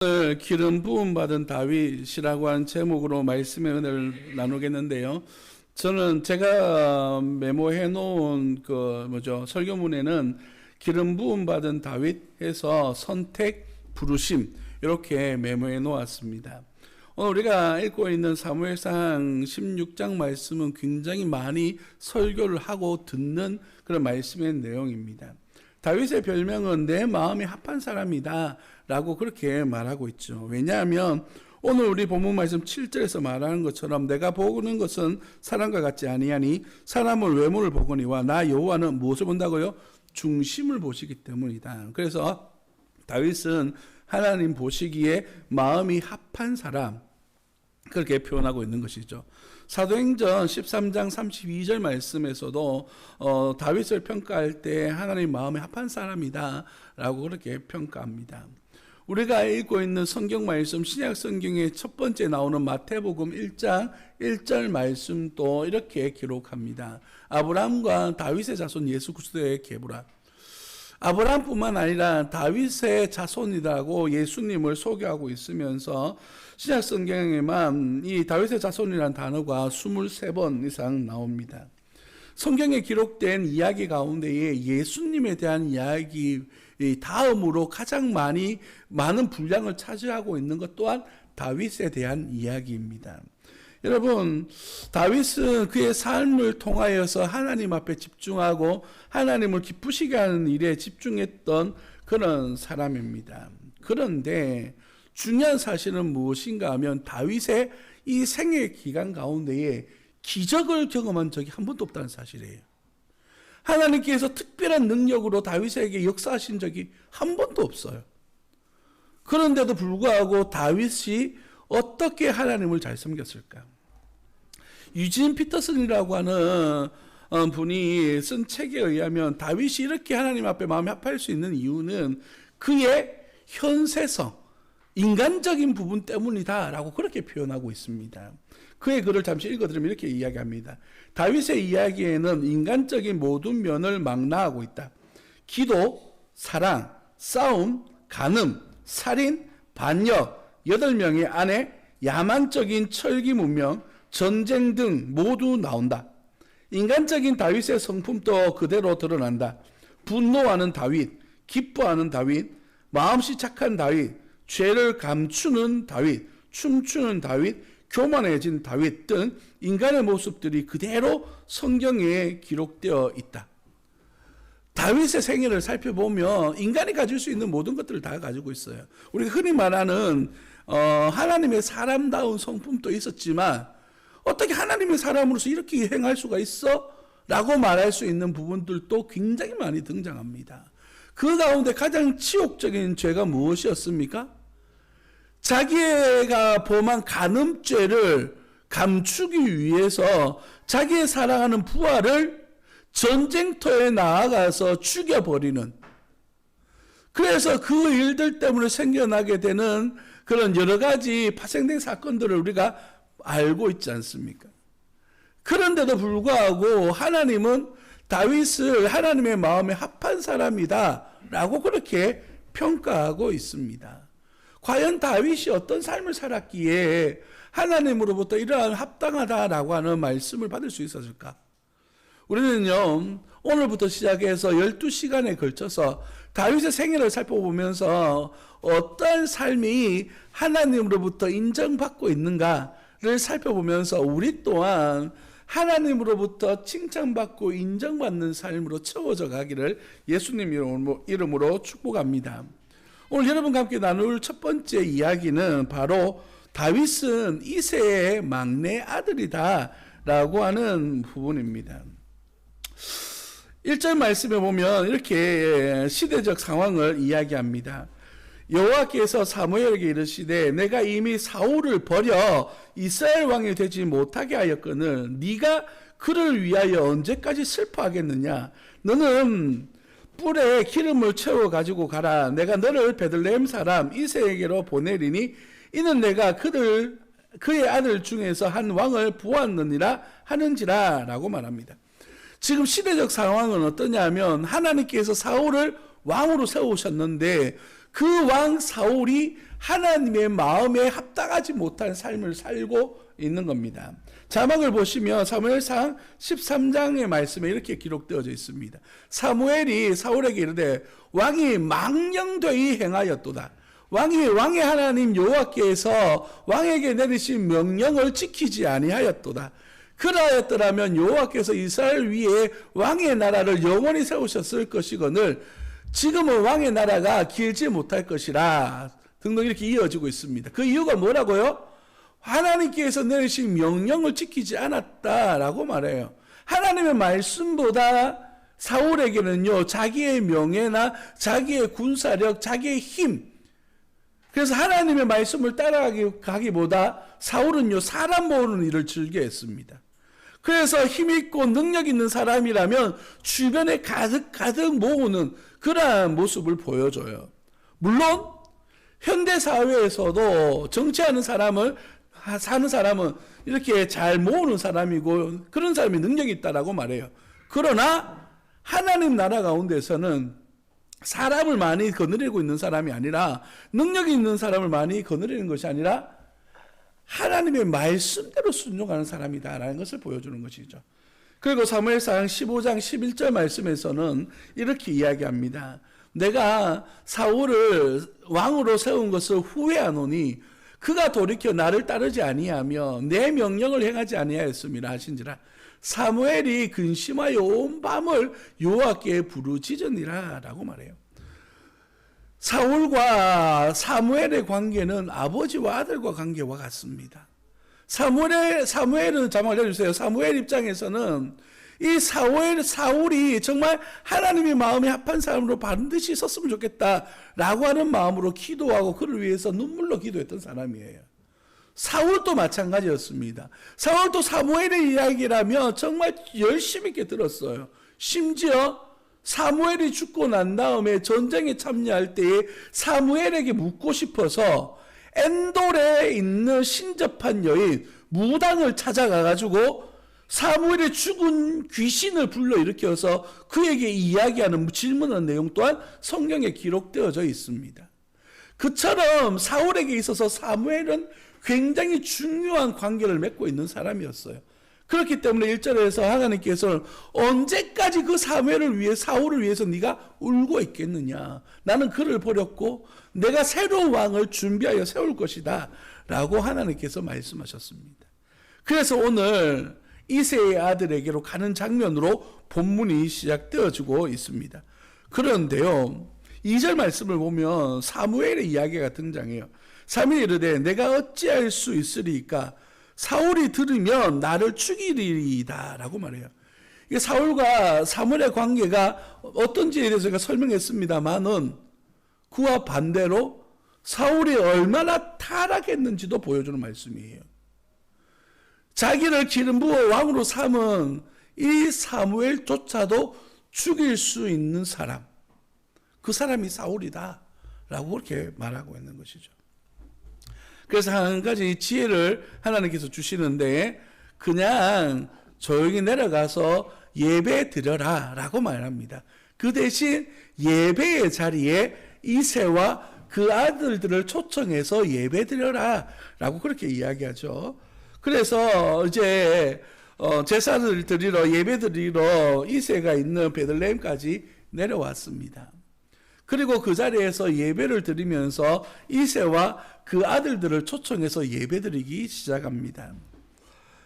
오늘 기름 부음 받은 다윗이라고 하는 제목으로 말씀의 은혜를 나누겠는데요. 저는 제가 메모해 놓은 설교문에는 기름 부음 받은 다윗에서 선택, 부르심 이렇게 메모해 놓았습니다. 오늘 우리가 읽고 있는 사무엘상 16장 말씀은 굉장히 많이 설교를 하고 듣는 그런 말씀의 내용입니다. 다윗의 별명은 내 마음이 합한 사람이다 라고 그렇게 말하고 있죠. 왜냐하면 오늘 우리 본문 말씀 7절에서 말하는 것처럼 내가 보는 것은 사람과 같지 아니하니 사람은 외모를 보거니와 나 여호와는 무엇을 본다고요? 중심을 보시기 때문이다. 그래서 다윗은 하나님 보시기에 마음이 합한 사람, 그렇게 표현하고 있는 것이죠. 사도행전 13장 32절 말씀에서도 다윗을 평가할 때 하나님 마음에 합한 사람이다 라고 그렇게 평가합니다. 우리가 읽고 있는 성경 말씀, 신약 성경의 첫 번째 나오는 마태복음 1장 1절 말씀도 이렇게 기록합니다. 아브라함과 다윗의 자손 예수 그리스도의 계보라. 아브라함뿐만 아니라 다윗의 자손이라고 예수님을 소개하고 있으면서 신약 성경에만 이 다윗의 자손이라는 단어가 23번 이상 나옵니다. 성경에 기록된 이야기 가운데에 예수님에 대한 이야기 다음으로 가장 많은 분량을 차지하고 있는 것 또한 다윗에 대한 이야기입니다. 여러분, 다윗은 그의 삶을 통하여서 하나님 앞에 집중하고 하나님을 기쁘시게 하는 일에 집중했던 그런 사람입니다. 그런데 중요한 사실은 무엇인가 하면 다윗의 이 생애 기간 가운데에 기적을 경험한 적이 한 번도 없다는 사실이에요. 하나님께서 특별한 능력으로 다윗에게 역사하신 적이 한 번도 없어요. 그런데도 불구하고 다윗이 어떻게 하나님을 잘 섬겼을까? 유진 피터슨이라고 하는 분이 쓴 책에 의하면 다윗이 이렇게 하나님 앞에 마음이 합할 수 있는 이유는 그의 현세성, 인간적인 부분 때문이다라고 그렇게 표현하고 있습니다. 그의 글을 잠시 읽어드리면 이렇게 이야기합니다. 다윗의 이야기에는 인간적인 모든 면을 망라하고 있다. 기도, 사랑, 싸움, 간음, 살인, 반역, 8명의 아내, 야만적인 철기 문명, 전쟁 등 모두 나온다. 인간적인 다윗의 성품도 그대로 드러난다. 분노하는 다윗, 기뻐하는 다윗, 마음씨 착한 다윗, 죄를 감추는 다윗, 춤추는 다윗, 교만해진 다윗 등 인간의 모습들이 그대로 성경에 기록되어 있다. 다윗의 생애를 살펴보면 인간이 가질 수 있는 모든 것들을 다 가지고 있어요. 우리가 흔히 말하는 하나님의 사람다운 성품도 있었지만 어떻게 하나님의 사람으로서 이렇게 행할 수가 있어? 라고 말할 수 있는 부분들도 굉장히 많이 등장합니다. 그 가운데 가장 치욕적인 죄가 무엇이었습니까? 자기가 범한 간음죄를 감추기 위해서 자기의 사랑하는 부하를 전쟁터에 나아가서 죽여버리는, 그래서 그 일들 때문에 생겨나게 되는 그런 여러 가지 파생된 사건들을 우리가 알고 있지 않습니까? 그런데도 불구하고 하나님은 다윗을 하나님의 마음에 합한 사람이다 라고 그렇게 평가하고 있습니다. 과연 다윗이 어떤 삶을 살았기에 하나님으로부터 이러한 합당하다라고 하는 말씀을 받을 수 있었을까? 우리는요, 오늘부터 시작해서 12시간에 걸쳐서 다윗의 생애를 살펴보면서 어떤 삶이 하나님으로부터 인정받고 있는가를 살펴보면서 우리 또한 하나님으로부터 칭찬받고 인정받는 삶으로 채워져 가기를 예수님 이름으로 축복합니다. 오늘 여러분과 함께 나눌 첫 번째 이야기는 바로 다윗은 이새의 막내 아들이다 라고 하는 부분입니다. 1절 말씀에 보면 이렇게 시대적 상황을 이야기합니다. 여호와께서 사무엘에게 이르시되 내가 이미 사울을 버려 이스라엘 왕이 되지 못하게 하였거늘 네가 그를 위하여 언제까지 슬퍼하겠느냐? 너는 뿔에 기름을 채워 가지고 가라. 내가 너를 베들레헴 사람 이새에게로 보내리니 이는 내가 그의 아들 중에서 한 왕을 보았느니라 하는지라 라고 말합니다. 지금 시대적 상황은 어떠냐면 하나님께서 사울을 왕으로 세우셨는데 그 왕 사울이 하나님의 마음에 합당하지 못한 삶을 살고 있는 겁니다. 자막을 보시면 사무엘상 13장의 말씀에 이렇게 기록되어져 있습니다. 사무엘이 사울에게 이르되 왕이 망령되이 행하였도다. 왕의 하나님 여호와께서 왕에게 내리신 명령을 지키지 아니하였도다. 그러하였더라면 여호와께서 이스라엘 위에 왕의 나라를 영원히 세우셨을 것이거늘 지금은 왕의 나라가 길지 못할 것이라 등등 이렇게 이어지고 있습니다. 그 이유가 뭐라고요? 하나님께서 내리신 명령을 지키지 않았다라고 말해요. 하나님의 말씀보다 사울에게는요, 자기의 명예나 자기의 군사력, 자기의 힘, 그래서 하나님의 말씀을 따라가기보다 사울은요, 사람 모으는 일을 즐겨했습니다. 그래서 힘있고 능력 있는 사람이라면 주변에 가득 모으는 그러한 모습을 보여줘요. 물론 현대 사회에서도 정치하는 사람을 사는 사람은 이렇게 잘 모으는 사람이고 그런 사람이 능력이 있다라고 말해요. 그러나 하나님 나라 가운데서는 사람을 많이 거느리고 있는 사람이 아니라 능력이 있는 사람을 많이 거느리는 것이 아니라 하나님의 말씀대로 순종하는 사람이다라는 것을 보여주는 것이죠. 그리고 사무엘상 15장 11절 말씀에서는 이렇게 이야기합니다. 내가 사울을 왕으로 세운 것을 후회하노니 그가 돌이켜 나를 따르지 아니하며 내 명령을 행하지 아니하였음이라 하신지라. 사무엘이 근심하여 온 밤을 여호와께 부르짖으니라 라고 말해요. 사울과 사무엘의 관계는 아버지와 아들과 관계와 같습니다. 사무엘은 자막을 내주세요. 사무엘 입장에서는 이 사울이 정말 하나님의 마음에 합한 사람으로 반드시 섰으면 좋겠다라고 하는 마음으로 기도하고 그를 위해서 눈물로 기도했던 사람이에요. 사울도 마찬가지였습니다. 사울도 사무엘의 이야기라면 정말 열심히 있게 들었어요. 심지어 사무엘이 죽고 난 다음에 전쟁에 참여할 때에 사무엘에게 묻고 싶어서 엔돌에 있는 신접한 여인 무당을 찾아가가지고 사무엘의 죽은 귀신을 불러일으켜서 그에게 이야기하는 질문하는 내용 또한 성경에 기록되어져 있습니다. 그처럼 사울에게 있어서 사무엘은 굉장히 중요한 관계를 맺고 있는 사람이었어요. 그렇기 때문에 1절에서 하나님께서는 언제까지 그 사울을 위해서 네가 울고 있겠느냐. 나는 그를 버렸고 내가 새로운 왕을 준비하여 세울 것이다 라고 하나님께서 말씀하셨습니다. 그래서 오늘 이새의 아들에게로 가는 장면으로 본문이 시작되어지고 있습니다. 그런데요, 2절 말씀을 보면 사무엘의 이야기가 등장해요. 사무엘이 이르되 내가 어찌할 수 있으리까 사울이 들으면 나를 죽이리이다 라고 말해요. 이게 사울과 사무엘의 관계가 어떤지에 대해서 제가 설명했습니다만은 그와 반대로 사울이 얼마나 타락했는지도 보여주는 말씀이에요. 자기를 기름 부어 왕으로 삼은 이 사무엘조차도 죽일 수 있는 사람, 그 사람이 사울이다 라고 그렇게 말하고 있는 것이죠. 그래서 한 가지 지혜를 하나님께서 주시는데 그냥 조용히 내려가서 예배 드려라 라고 말합니다. 그 대신 예배의 자리에 이새와 그 아들들을 초청해서 예배 드려라 라고 그렇게 이야기하죠. 그래서 이제 제사를 드리러 예배 드리러 이새가 있는 베들레헴까지 내려왔습니다. 그리고 그 자리에서 예배를 드리면서 이새와 그 아들들을 초청해서 예배드리기 시작합니다.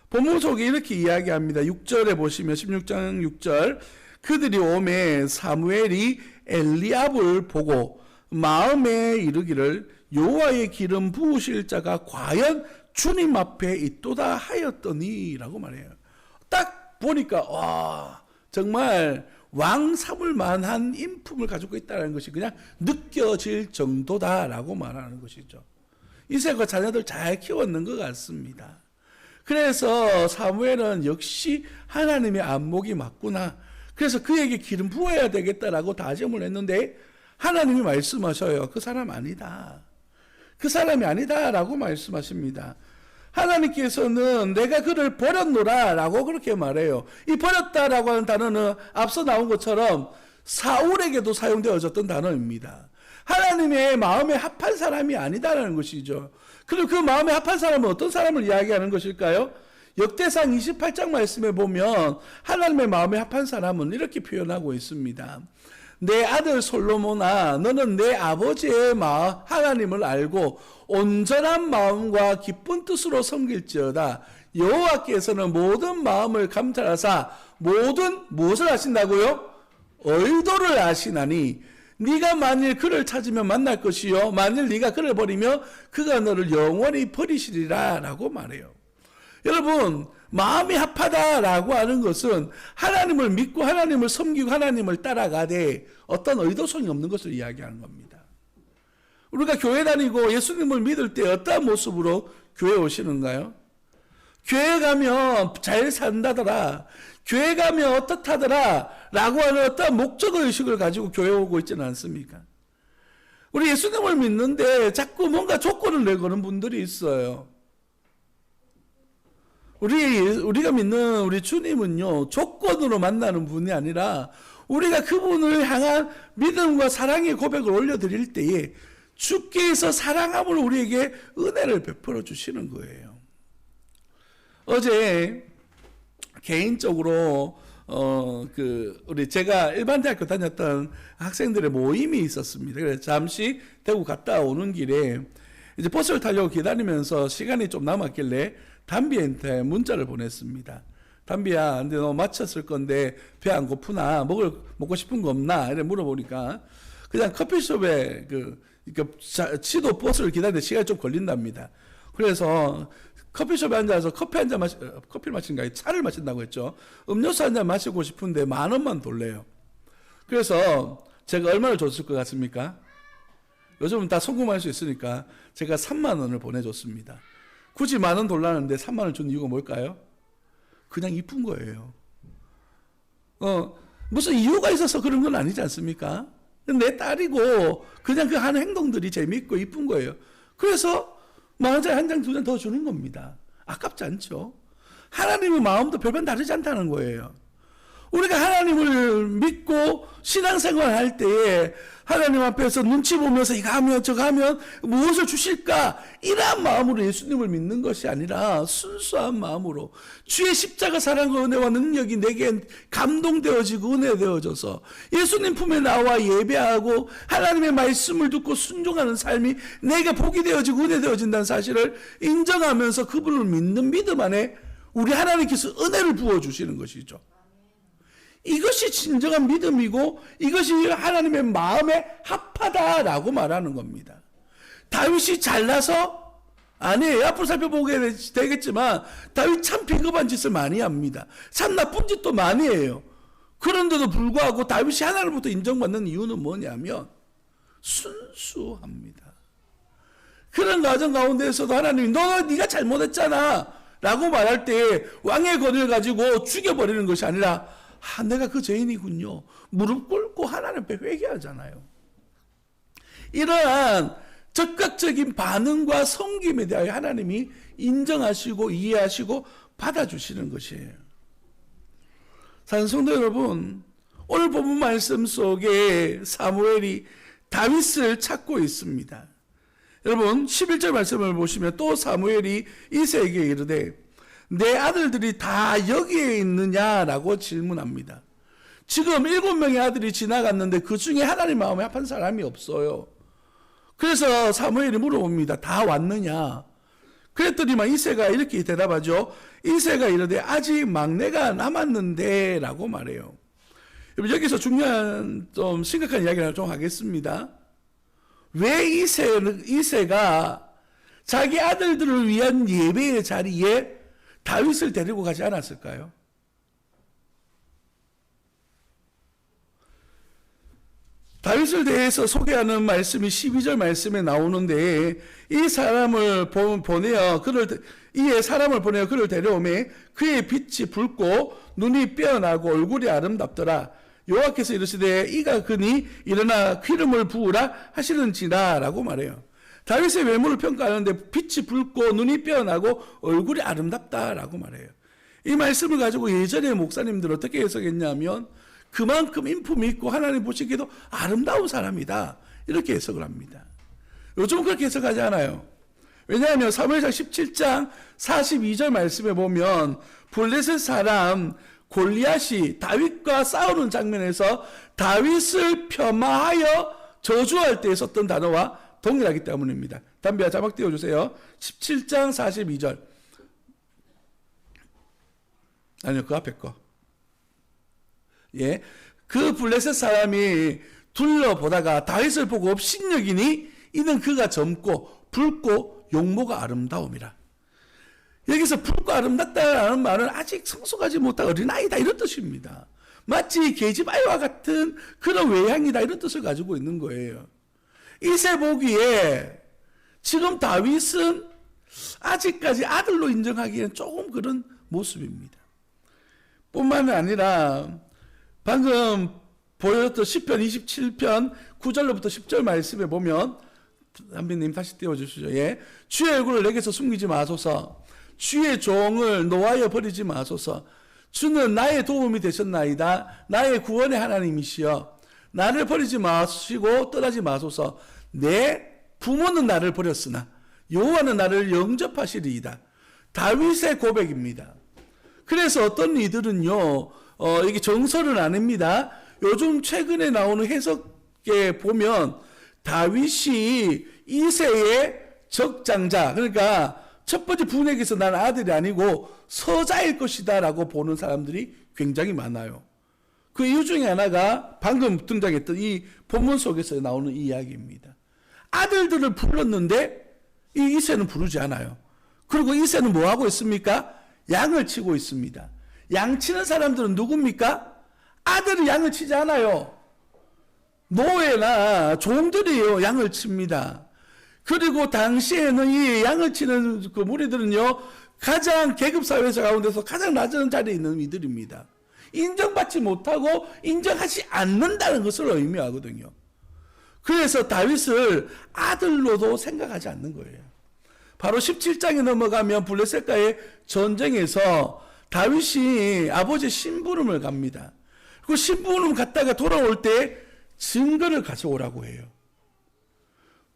본문 속에 이렇게 이야기합니다. 6절에 보시면 16장 6절 그들이 오매 사무엘이 엘리압을 보고 마음에 이르기를 여호와의 기름 부으실 자가 과연 주님 앞에 있도다 하였더니 라고 말해요. 딱 보니까 와 정말 왕 삼을 만한 인품을 가지고 있다는 것이 그냥 느껴질 정도다라고 말하는 것이죠. 이새가 자녀들 잘 키웠는 것 같습니다. 그래서 사무엘은 역시 하나님의 안목이 맞구나. 그래서 그에게 기름 부어야 되겠다라고 다짐을 했는데 하나님이 말씀하셔요. 그 사람 아니다. 그 사람이 아니다라고 말씀하십니다. 하나님께서는 내가 그를 버렸노라 라고 그렇게 말해요. 이 버렸다라고 하는 단어는 앞서 나온 것처럼 사울에게도 사용되어졌던 단어입니다. 하나님의 마음에 합한 사람이 아니다라는 것이죠. 그리고 그 마음에 합한 사람은 어떤 사람을 이야기하는 것일까요? 역대상 28장 말씀에 보면 하나님의 마음에 합한 사람은 이렇게 표현하고 있습니다. 내 아들 솔로몬아, 너는 내 아버지의 마음 하나님을 알고 온전한 마음과 기쁜 뜻으로 섬길지어다. 여호와께서는 모든 마음을 감찰하사 모든 무엇을 아신다고요? 의도를 아시나니 네가 만일 그를 찾으면 만날 것이요 만일 네가 그를 버리면 그가 너를 영원히 버리시리라 라고 말해요. 여러분, 마음이 합하다라고 하는 것은 하나님을 믿고 하나님을 섬기고 하나님을 따라가되 어떤 의도성이 없는 것을 이야기하는 겁니다. 우리가 교회 다니고 예수님을 믿을 때 어떤 모습으로 교회 오시는가요? 교회 가면 잘 산다더라, 교회 가면 어떻다더라 라고 하는 어떤 목적의식을 가지고 교회 오고 있지는 않습니까? 우리 예수님을 믿는데 자꾸 뭔가 조건을 내거는 분들이 있어요. 우리가 믿는 우리 주님은요, 조건으로 만나는 분이 아니라 우리가 그분을 향한 믿음과 사랑의 고백을 올려드릴 때에 주께서 사랑함으로 우리에게 은혜를 베풀어 주시는 거예요. 어제 개인적으로 제가 일반대학교 다녔던 학생들의 모임이 있었습니다. 그래서 잠시 대구 갔다 오는 길에 이제 버스를 타려고 기다리면서 시간이 좀 남았길래 담비한테 문자를 보냈습니다. 담비야, 근데 너 마쳤을 건데 배 안 고프나? 먹고 싶은 거 없나? 이래 물어보니까 그냥 커피숍에 지도 버스를 기다리는데 시간이 좀 걸린답니다. 그래서 커피숍에 앉아서 커피를 마신가 차를 마신다고 했죠. 음료수 한 잔 마시고 싶은데 10,000원만 돌래요. 그래서 제가 얼마를 줬을 것 같습니까? 요즘은 다 송금할 수 있으니까 제가 30,000원을 보내줬습니다. 굳이 10,000원 돌라는데 30,000원 준 이유가 뭘까요? 그냥 이쁜 거예요. 무슨 이유가 있어서 그런 건 아니지 않습니까? 내 딸이고 그냥 그 하는 행동들이 재미있고 이쁜 거예요. 그래서 10,000원짜리 한 장, 두 장 더 주는 겁니다. 아깝지 않죠? 하나님의 마음도 별반 다르지 않다는 거예요. 우리가 하나님을 믿고 신앙생활 할 때에 하나님 앞에서 눈치 보면서 이거 하면 저거 하면 무엇을 주실까? 이러한 마음으로 예수님을 믿는 것이 아니라 순수한 마음으로 주의 십자가 사랑과 은혜와 능력이 내겐 감동되어지고 은혜되어져서 예수님 품에 나와 예배하고 하나님의 말씀을 듣고 순종하는 삶이 내게 복이 되어지고 은혜되어진다는 사실을 인정하면서 그분을 믿는 믿음 안에 우리 하나님께서 은혜를 부어주시는 것이죠. 이것이 진정한 믿음이고 이것이 하나님의 마음에 합하다라고 말하는 겁니다. 다윗이 잘나서? 아니에요. 앞으로 살펴보게 되겠지만 다윗 참 비겁한 짓을 많이 합니다. 참 나쁜 짓도 많이 해요. 그런데도 불구하고 다윗이 하나님으로부터 인정받는 이유는 뭐냐면 순수합니다. 그런 과정 가운데에서도 하나님이 네가 잘못했잖아 라고 말할 때 왕의 권위를 가지고 죽여버리는 것이 아니라 내가 그 죄인이군요. 무릎 꿇고 하나님 앞에 회개하잖아요. 이러한 적극적인 반응과 섬김에 대하여 하나님이 인정하시고 이해하시고 받아주시는 것이에요. 사랑하는 성도 여러분, 오늘 본문 말씀 속에 사무엘이 다윗을 찾고 있습니다. 여러분 11절 말씀을 보시면 또 사무엘이 이새에게 이르되 내 아들들이 다 여기에 있느냐라고 질문합니다. 지금 7명의 아들이 지나갔는데 그 중에 하나님 마음에 합한 사람이 없어요. 그래서 사무엘이 물어봅니다. 다 왔느냐? 그랬더니만 이새가 이렇게 대답하죠. 이새가 이르되 아직 막내가 남았는데 라고 말해요. 여기서 중요한 좀 심각한 이야기를 좀 하겠습니다. 왜 이새가 자기 아들들을 위한 예배의 자리에 다윗을 데리고 가지 않았을까요? 다윗을 대해서 소개하는 말씀이 12절 말씀에 나오는데 이 사람을 보내어 그를 데려오매 그의 빛이 붉고 눈이 빼어나고 얼굴이 아름답더라. 여호와께서 이르시되 이가 그니 일어나 기름을 부으라 하시는지라 라고 말해요. 다윗의 외모를 평가하는데 빛이 붉고 눈이 빼어나고 얼굴이 아름답다라고 말해요. 이 말씀을 가지고 예전에 목사님들 어떻게 해석했냐면 그만큼 인품이 있고 하나님 보시기에도 아름다운 사람이다 이렇게 해석을 합니다. 요즘은 그렇게 해석하지 않아요. 왜냐하면 사무엘상 17장 42절 말씀에 보면 블레셋 사람 골리앗이 다윗과 싸우는 장면에서 다윗을 폄하하여 저주할 때 썼던 단어와 동일하기 때문입니다. 담비야 자막 띄워주세요. 17장 42절. 아니요, 그 앞에 거. 예, 그 블레셋 사람이 둘러보다가 다윗을 보고 업신여기니 이는 그가 젊고 붉고 용모가 아름다움이라. 여기서 붉고 아름답다라는 말은 아직 성숙하지 못한 어린아이다 이런 뜻입니다. 마치 계집아이와 같은 그런 외향이다 이런 뜻을 가지고 있는 거예요. 이세 보기에 지금 다윗은 아직까지 아들로 인정하기에는 조금 그런 모습입니다. 뿐만 아니라 방금 보여줬던 시편 27편 9절로부터 10절 말씀에 보면 한빈님 다시 띄워주시죠. 예. 주의 얼굴을 내게서 숨기지 마소서. 주의 종을 노하여 버리지 마소서. 주는 나의 도움이 되셨나이다. 나의 구원의 하나님이시여. 나를 버리지 마시고 떠나지 마소서. 내 부모는 나를 버렸으나 여호와는 나를 영접하시리이다. 다윗의 고백입니다. 그래서 어떤 이들은요, 이게 정설은 아닙니다. 요즘 최근에 나오는 해석에 보면 다윗이 이새의 적장자, 그러니까 첫 번째 부인에게서 난 아들이 아니고 서자일 것이다 라고 보는 사람들이 굉장히 많아요. 그 이유 중에 하나가 방금 등장했던 이 본문 속에서 나오는 이 이야기입니다. 아들들을 불렀는데 이 이새는 부르지 않아요. 그리고 이새는 뭐 하고 있습니까? 양을 치고 있습니다. 양 치는 사람들은 누굽니까? 아들이 양을 치지 않아요. 노예나 종들이요 양을 칩니다. 그리고 당시에는 이 양을 치는 그 무리들은요 가장 계급사회 가운데서 가장 낮은 자리에 있는 이들입니다. 인정받지 못하고 인정하지 않는다는 것을 의미하거든요. 그래서 다윗을 아들로도 생각하지 않는 거예요. 바로 17장에 넘어가면 블레셋과의 전쟁에서 다윗이 아버지의 심부름을 갑니다. 그 심부름 갔다가 돌아올 때 증거를 가져오라고 해요.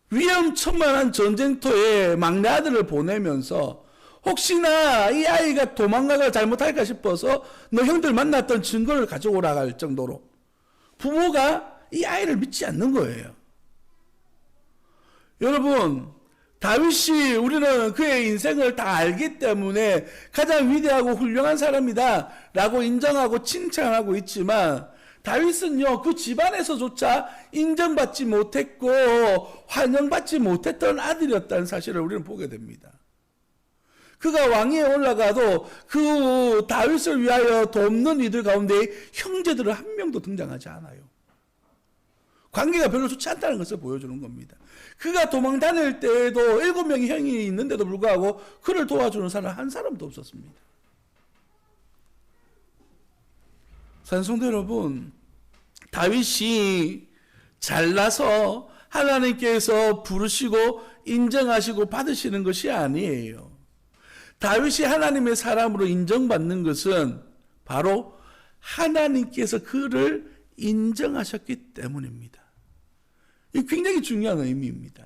위험천만한 전쟁터에 막내 아들을 보내면서 혹시나 이 아이가 도망가가 잘못할까 싶어서 너 형들 만났던 증거를 가져오라 할 정도로 부모가 이 아이를 믿지 않는 거예요. 여러분, 다윗이 우리는 그의 인생을 다 알기 때문에 가장 위대하고 훌륭한 사람이다 라고 인정하고 칭찬하고 있지만 다윗은요 그 집안에서조차 인정받지 못했고 환영받지 못했던 아들이었다는 사실을 우리는 보게 됩니다. 그가 왕위에 올라가도 그 다윗을 위하여 돕는 이들 가운데 형제들은 한 명도 등장하지 않아요. 관계가 별로 좋지 않다는 것을 보여주는 겁니다. 그가 도망 다닐 때에도 7명의 형이 있는데도 불구하고 그를 도와주는 사람 한 사람도 없었습니다. 산성도 여러분, 다윗이 잘나서 하나님께서 부르시고 인정하시고 받으시는 것이 아니에요. 다윗이 하나님의 사람으로 인정받는 것은 바로 하나님께서 그를 인정하셨기 때문입니다. 이 굉장히 중요한 의미입니다.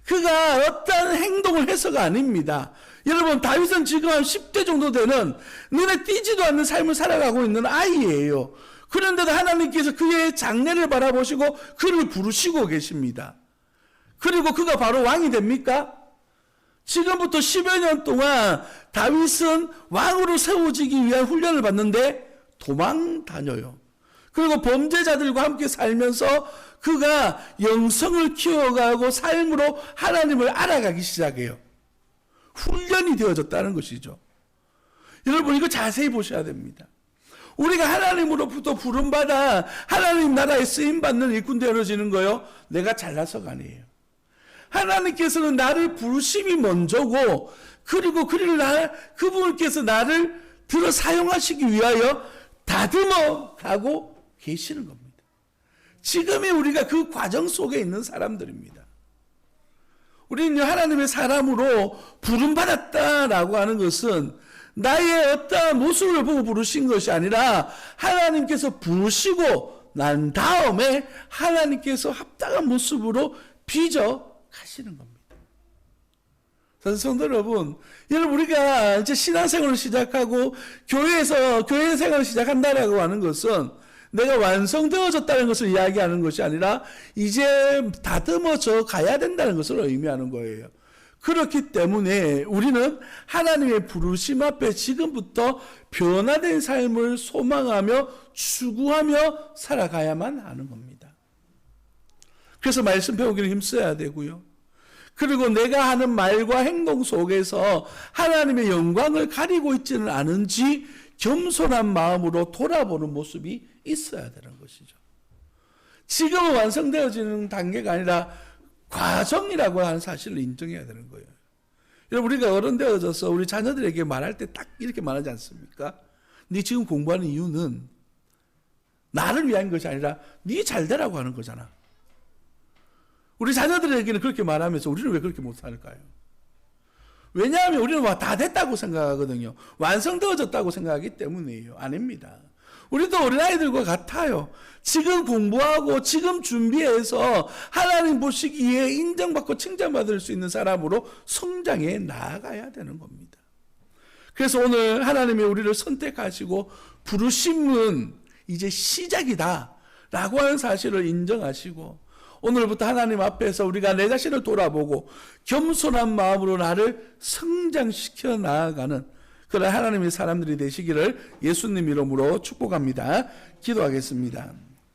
그가 어떤 행동을 해서가 아닙니다. 여러분, 다윗은 지금 한 10대 정도 되는 눈에 띄지도 않는 삶을 살아가고 있는 아이예요. 그런데도 하나님께서 그의 장래를 바라보시고 그를 부르시고 계십니다. 그리고 그가 바로 왕이 됩니까? 지금부터 10여 년 동안 다윗은 왕으로 세워지기 위한 훈련을 받는데 도망 다녀요. 그리고 범죄자들과 함께 살면서 그가 영성을 키워가고 삶으로 하나님을 알아가기 시작해요. 훈련이 되어졌다는 것이죠. 여러분, 이거 자세히 보셔야 됩니다. 우리가 하나님으로부터 부름받아 하나님 나라에 쓰임받는 일꾼 되어지는 거요, 내가 잘나서가 아니에요. 하나님께서는 나를 부르심이 먼저고, 그리고 그분께서 나를 들어 사용하시기 위하여 다듬어 가고 계시는 겁니다. 지금이 우리가 그 과정 속에 있는 사람들입니다. 우리는 하나님의 사람으로 부름받았다라고 하는 것은 나의 어떠한 모습을 보고 부르신 것이 아니라 하나님께서 부르시고 난 다음에 하나님께서 합당한 모습으로 빚어 가시는 겁니다. 성도 여러분, 우리가 이제 신앙생활을 시작하고 교회에서 교회 생활을 시작한다라고 하는 것은 내가 완성되어졌다는 것을 이야기하는 것이 아니라 이제 다듬어져 가야 된다는 것을 의미하는 거예요. 그렇기 때문에 우리는 하나님의 부르심 앞에 지금부터 변화된 삶을 소망하며 추구하며 살아가야만 하는 겁니다. 그래서 말씀 배우기를 힘써야 되고요. 그리고 내가 하는 말과 행동 속에서 하나님의 영광을 가리고 있지는 않은지 겸손한 마음으로 돌아보는 모습이 있어야 되는 것이죠. 지금은 완성되어지는 단계가 아니라 과정이라고 하는 사실을 인정해야 되는 거예요. 여러분, 우리가 어른 되어져서 우리 자녀들에게 말할 때 딱 이렇게 말하지 않습니까? 네 지금 공부하는 이유는 나를 위한 것이 아니라 네 잘 되라고 하는 거잖아. 우리 자녀들에게는 그렇게 말하면서 우리는 왜 그렇게 못할까요? 왜냐하면 우리는 다 됐다고 생각하거든요. 완성되어졌다고 생각하기 때문이에요. 아닙니다. 우리도 어린아이들과 같아요. 지금 공부하고 지금 준비해서 하나님 보시기에 인정받고 칭찬받을 수 있는 사람으로 성장해 나아가야 되는 겁니다. 그래서 오늘 하나님이 우리를 선택하시고 부르심은 이제 시작이다 라고 하는 사실을 인정하시고 오늘부터 하나님 앞에서 우리가 내 자신을 돌아보고 겸손한 마음으로 나를 성장시켜 나아가는 그런 하나님의 사람들이 되시기를 예수님 이름으로 축복합니다. 기도하겠습니다.